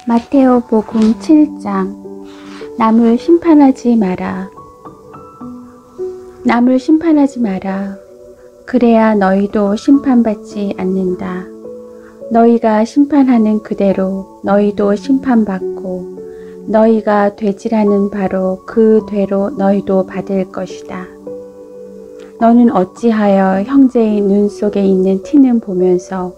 마테오복음 7장. 남을 심판하지 마라. 남을 심판하지 마라. 그래야 너희도 심판받지 않는다. 너희가 심판하는 그대로 너희도 심판받고 너희가 되지라는 바로 그 되로 너희도 받을 것이다. 너는 어찌하여 형제의 눈 속에 있는 티는 보면서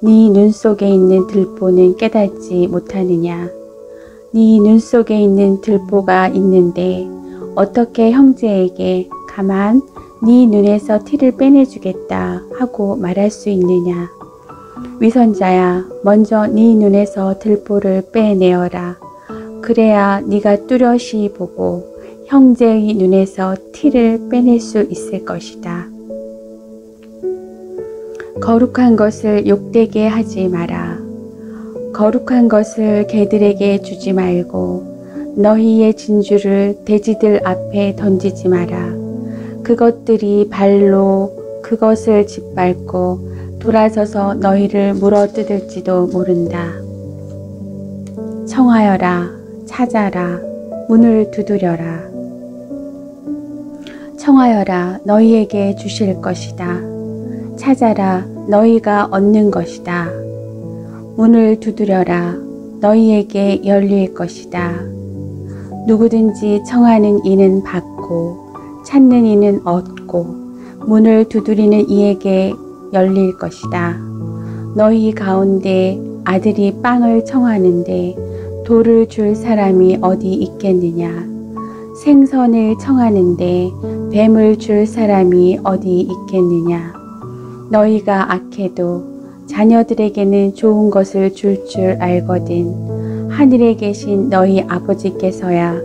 네 눈 속에 있는 들보는 깨닫지 못하느냐? 네 눈 속에 있는 들보가 있는데 어떻게 형제에게 가만 네 눈에서 티를 빼내주겠다 하고 말할 수 있느냐? 위선자야, 먼저 네 눈에서 들보를 빼내어라. 그래야 네가 뚜렷이 보고 형제의 눈에서 티를 빼낼 수 있을 것이다. 거룩한 것을 욕되게 하지 마라. 거룩한 것을 개들에게 주지 말고 너희의 진주를 돼지들 앞에 던지지 마라. 그것들이 발로 그것을 짓밟고 돌아서서 너희를 물어뜯을지도 모른다. 청하여라, 찾아라, 문을 두드려라. 청하여라, 너희에게 주실 것이다. 찾아라, 너희가 얻는 것이다. 문을 두드려라, 너희에게 열릴 것이다. 누구든지 청하는 이는 받고 찾는 이는 얻고 문을 두드리는 이에게 열릴 것이다. 너희 가운데 아들이 빵을 청하는데 돌을 줄 사람이 어디 있겠느냐? 생선을 청하는데 뱀을 줄 사람이 어디 있겠느냐? 너희가 악해도 자녀들에게는 좋은 것을 줄 줄 알거든. 하늘에 계신 너희 아버지께서야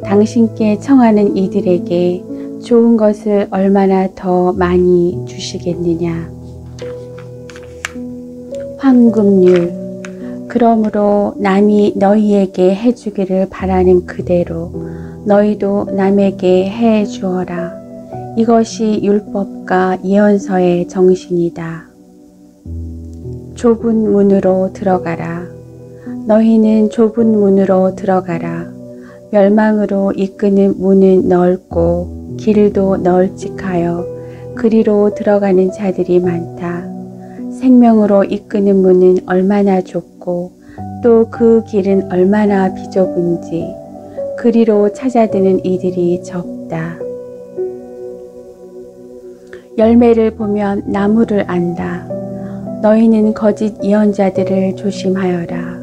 당신께 청하는 이들에게 좋은 것을 얼마나 더 많이 주시겠느냐. 황금률. 그러므로 남이 너희에게 해주기를 바라는 그대로 너희도 남에게 해 주어라. 이것이 율법과 예언서의 정신이다. 좁은 문으로 들어가라. 너희는 좁은 문으로 들어가라. 멸망으로 이끄는 문은 넓고 길도 널찍하여 그리로 들어가는 자들이 많다. 생명으로 이끄는 문은 얼마나 좁고 또 그 길은 얼마나 비좁은지 그리로 찾아드는 이들이 적다. 열매를 보면 나무를 안다. 너희는 거짓 예언자들을 조심하여라.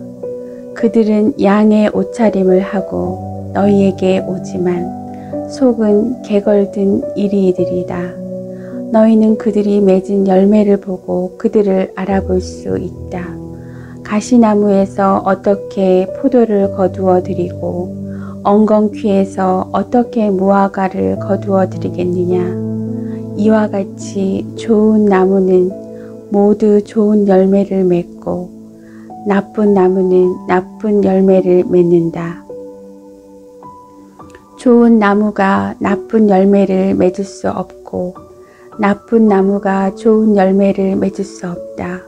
그들은 양의 옷차림을 하고 너희에게 오지만 속은 개걸든 이리들이다. 너희는 그들이 맺은 열매를 보고 그들을 알아볼 수 있다. 가시나무에서 어떻게 포도를 거두어 드리고 엉겅퀴에서 어떻게 무화과를 거두어 드리겠느냐. 이와 같이 좋은 나무는 모두 좋은 열매를 맺고 나쁜 나무는 나쁜 열매를 맺는다. 좋은 나무가 나쁜 열매를 맺을 수 없고 나쁜 나무가 좋은 열매를 맺을 수 없다.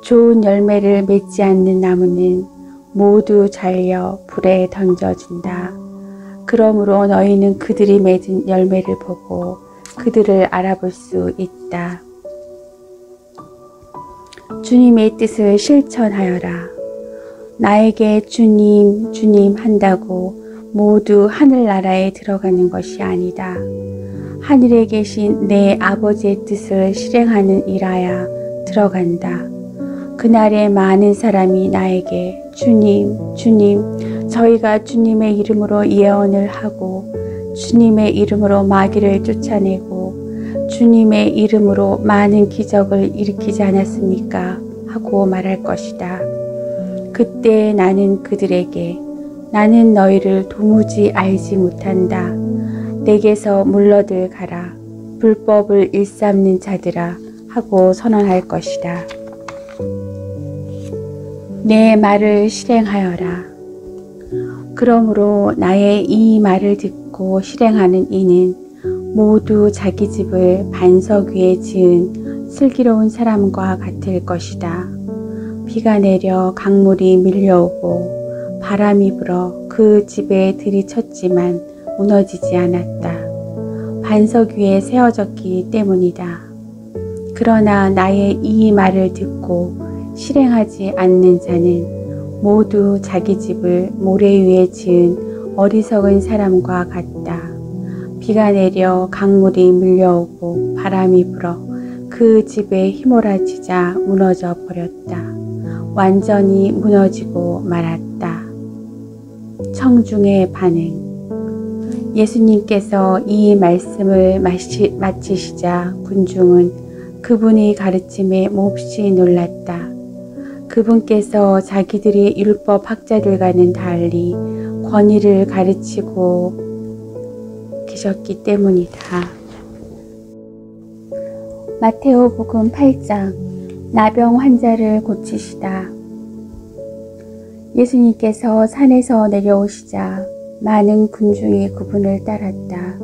좋은 열매를 맺지 않는 나무는 모두 잘려 불에 던져진다. 그러므로 너희는 그들이 맺은 열매를 보고 그들을 알아볼 수 있다. 주님의 뜻을 실천하여라. 나에게 주님, 주님 한다고 모두 하늘나라에 들어가는 것이 아니다. 하늘에 계신 내 아버지의 뜻을 실행하는 이라야 들어간다. 그날에 많은 사람이 나에게 주님, 주님, 저희가 주님의 이름으로 예언을 하고 주님의 이름으로 마귀를 쫓아내고 주님의 이름으로 많은 기적을 일으키지 않았습니까? 하고 말할 것이다. 그때 나는 그들에게 나는 너희를 도무지 알지 못한다. 내게서 물러들 가라. 불법을 일삼는 자들아 하고 선언할 것이다. 내 말을 실행하여라. 그러므로 나의 이 말을 듣고 실행하는 이는 모두 자기 집을 반석 위에 지은 슬기로운 사람과 같을 것이다. 비가 내려 강물이 밀려오고 바람이 불어 그 집에 들이쳤지만 무너지지 않았다. 반석 위에 세워졌기 때문이다. 그러나 나의 이 말을 듣고 실행하지 않는 자는 모두 자기 집을 모래 위에 지은 어리석은 사람과 같다. 비가 내려 강물이 밀려오고 바람이 불어 그 집에 휘몰아치자 무너져 버렸다. 완전히 무너지고 말았다. 청중의 반응. 예수님께서 이 말씀을 마치시자 군중은 그분의 가르침에 몹시 놀랐다. 그분께서 자기들이 율법 학자들과는 달리 권위를 가르치고 계셨기 때문이다. 마테오복음 8장 나병 환자를 고치시다. 예수님께서 산에서 내려오시자 많은 군중이 그분을 따랐다.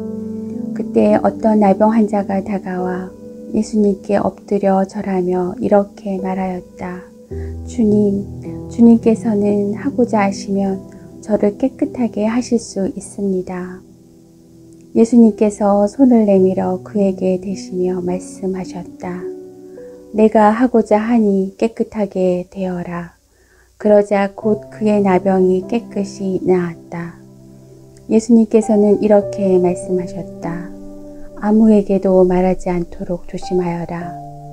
그때 어떤 나병 환자가 다가와 예수님께 엎드려 절하며 이렇게 말하였다. 주님, 주님께서는 하고자 하시면 저를 깨끗하게 하실 수 있습니다. 예수님께서 손을 내밀어 그에게 대시며 말씀하셨다. 내가 하고자 하니 깨끗하게 되어라. 그러자 곧 그의 나병이 깨끗이 나았다. 예수님께서는 이렇게 말씀하셨다. 아무에게도 말하지 않도록 조심하여라.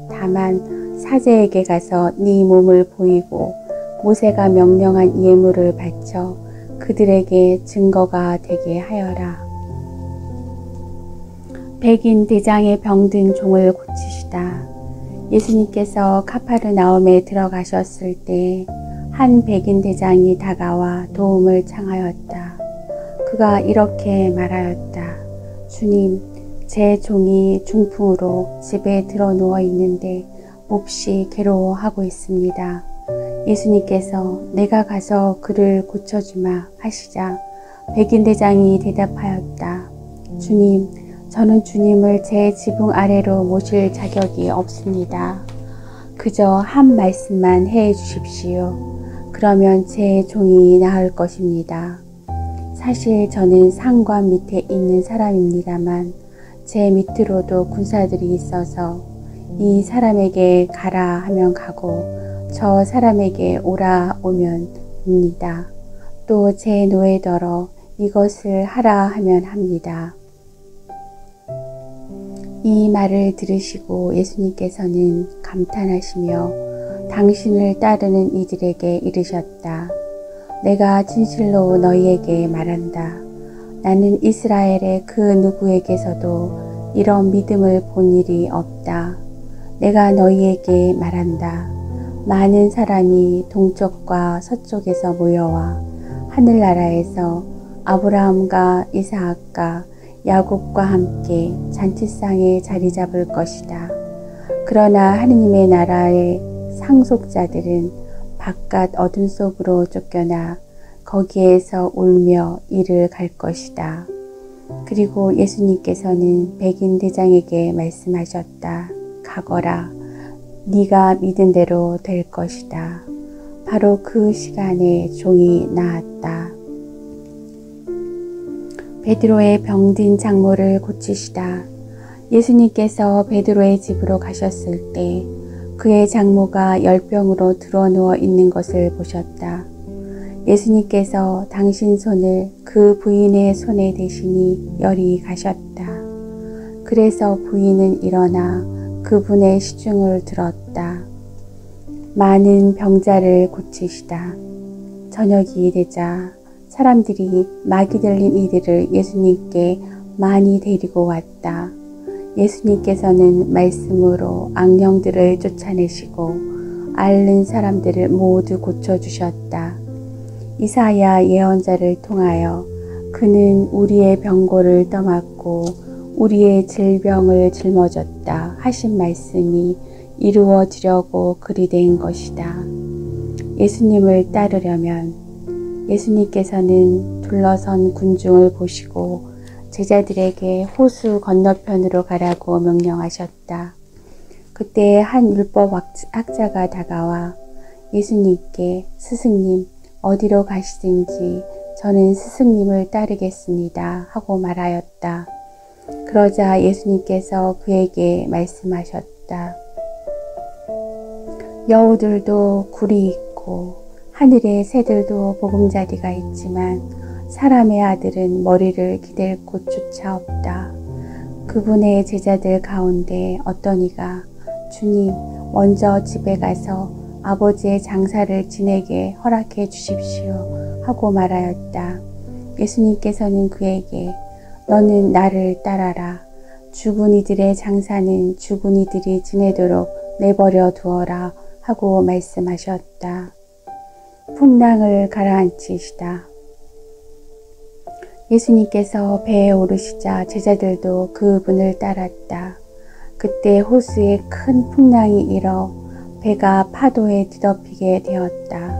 다만 사제에게 가서 네 몸을 보이고 모세가 명령한 예물을 바쳐 그들에게 증거가 되게 하여라. 백인 대장의 병든 종을 고치시다. 예수님께서 카파르나움에 들어가셨을 때 한 백인 대장이 다가와 도움을 청하였다. 그가 이렇게 말하였다. 주님, 제 종이 중풍으로 집에 들어 누워 있는데 몹시 괴로워하고 있습니다. 예수님께서 내가 가서 그를 고쳐주마 하시자 백인 대장이 대답하였다. 주님, 저는 주님을 제 지붕 아래로 모실 자격이 없습니다. 그저 한 말씀만 해 주십시오. 그러면 제 종이 나을 것입니다. 사실 저는 상관 밑에 있는 사람입니다만 제 밑으로도 군사들이 있어서 이 사람에게 가라 하면 가고 저 사람에게 오라 오면 옵니다. 또 제 노예더러 이것을 하라 하면 합니다. 이 말을 들으시고 예수님께서는 감탄하시며 당신을 따르는 이들에게 이르셨다. 내가 진실로 너희에게 말한다. 나는 이스라엘의 그 누구에게서도 이런 믿음을 본 일이 없다. 내가 너희에게 말한다. 많은 사람이 동쪽과 서쪽에서 모여와 하늘나라에서 아브라함과 이삭과 야곱과 함께 잔치상에 자리 잡을 것이다. 그러나 하느님의 나라의 상속자들은 바깥 어둠 속으로 쫓겨나 거기에서 울며 이를 갈 것이다. 그리고 예수님께서는 백인 대장에게 말씀하셨다. 가거라. 네가 믿은 대로 될 것이다. 바로 그 시간에 종이 나았다. 베드로의 병든 장모를 고치시다. 예수님께서 베드로의 집으로 가셨을 때 그의 장모가 열병으로 드러누워 있는 것을 보셨다. 예수님께서 당신 손을 그 부인의 손에 대시니 열이 가셨다. 그래서 부인은 일어나 그분의 시중을 들었다. 많은 병자를 고치시다. 저녁이 되자 사람들이 마귀 들린 이들을 예수님께 많이 데리고 왔다. 예수님께서는 말씀으로 악령들을 쫓아내시고 앓는 사람들을 모두 고쳐주셨다. 이사야 예언자를 통하여 그는 우리의 병고를 떠맡고 우리의 질병을 짊어졌다 하신 말씀이 이루어지려고 그리 된 것이다. 예수님을 따르려면 예수님께서는 둘러선 군중을 보시고 제자들에게 호수 건너편으로 가라고 명령하셨다. 그때 한 율법 학자가 다가와 예수님께 스승님 어디로 가시든지 저는 스승님을 따르겠습니다 하고 말하였다. 그러자 예수님께서 그에게 말씀하셨다. 여우들도 굴이 있고 하늘의 새들도 보금자리가 있지만 사람의 아들은 머리를 기댈 곳조차 없다. 그분의 제자들 가운데 어떤 이가 주님 먼저 집에 가서 아버지의 장사를 지내게 허락해 주십시오 하고 말하였다. 예수님께서는 그에게 너는 나를 따라라. 죽은 이들의 장사는 죽은 이들이 지내도록 내버려 두어라 하고 말씀하셨다. 풍랑을 가라앉히시다. 예수님께서 배에 오르시자 제자들도 그분을 따랐다. 그때 호수에 큰 풍랑이 일어 배가 파도에 뒤덮이게 되었다.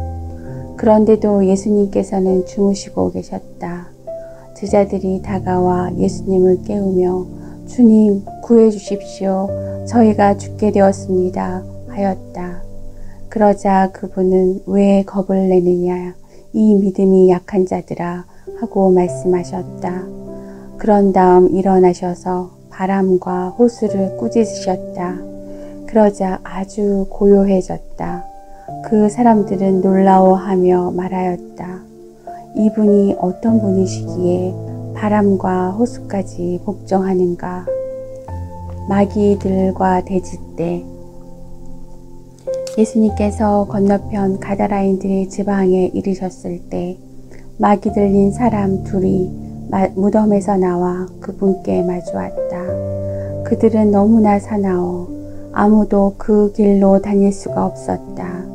그런데도 예수님께서는 주무시고 계셨다. 제자들이 다가와 예수님을 깨우며 주님 구해 주십시오. 저희가 죽게 되었습니다 하였다. 그러자 그분은 왜 겁을 내느냐 이 믿음이 약한 자들아 하고 말씀하셨다. 그런 다음 일어나셔서 바람과 호수를 꾸짖으셨다. 그러자 아주 고요해졌다. 그 사람들은 놀라워하며 말하였다. 이분이 어떤 분이시기에 바람과 호수까지 복종하는가. 마귀들과 돼지떼. 예수님께서 건너편 가다라인들의 지방에 이르셨을 때 마귀 들린 사람 둘이 무덤에서 나와 그분께 마주왔다. 그들은 너무나 사나워 아무도 그 길로 다닐 수가 없었다.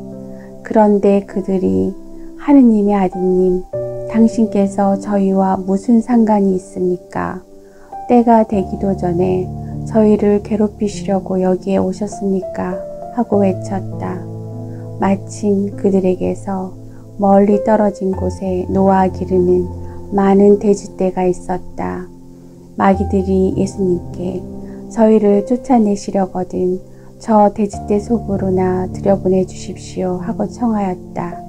그런데 그들이 하느님의 아드님, 당신께서 저희와 무슨 상관이 있습니까? 때가 되기도 전에 저희를 괴롭히시려고 여기에 오셨습니까? 하고 외쳤다. 마침 그들에게서 멀리 떨어진 곳에 노아 기르는 많은 돼지떼가 있었다. 마귀들이 예수님께 저희를 쫓아내시려거든 저 돼지떼 속으로나 들여보내 주십시오 하고 청하였다.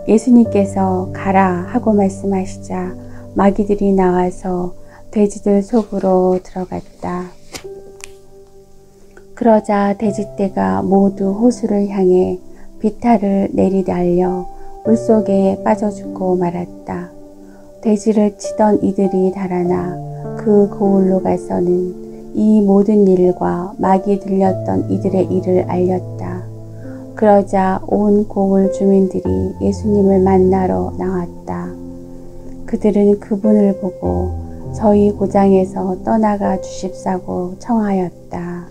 예수님께서 가라 하고 말씀하시자 마귀들이 나와서 돼지들 속으로 들어갔다. 그러자 돼지떼가 모두 호수를 향해 비탈을 내리달려 물속에 빠져 죽고 말았다. 돼지를 치던 이들이 달아나 그 고을로 가서는 이 모든 일과 마귀 들렸던 이들의 일을 알렸다. 그러자 온 고을 주민들이 예수님을 만나러 나왔다. 그들은 그분을 보고 저희 고장에서 떠나가 주십사고 청하였다.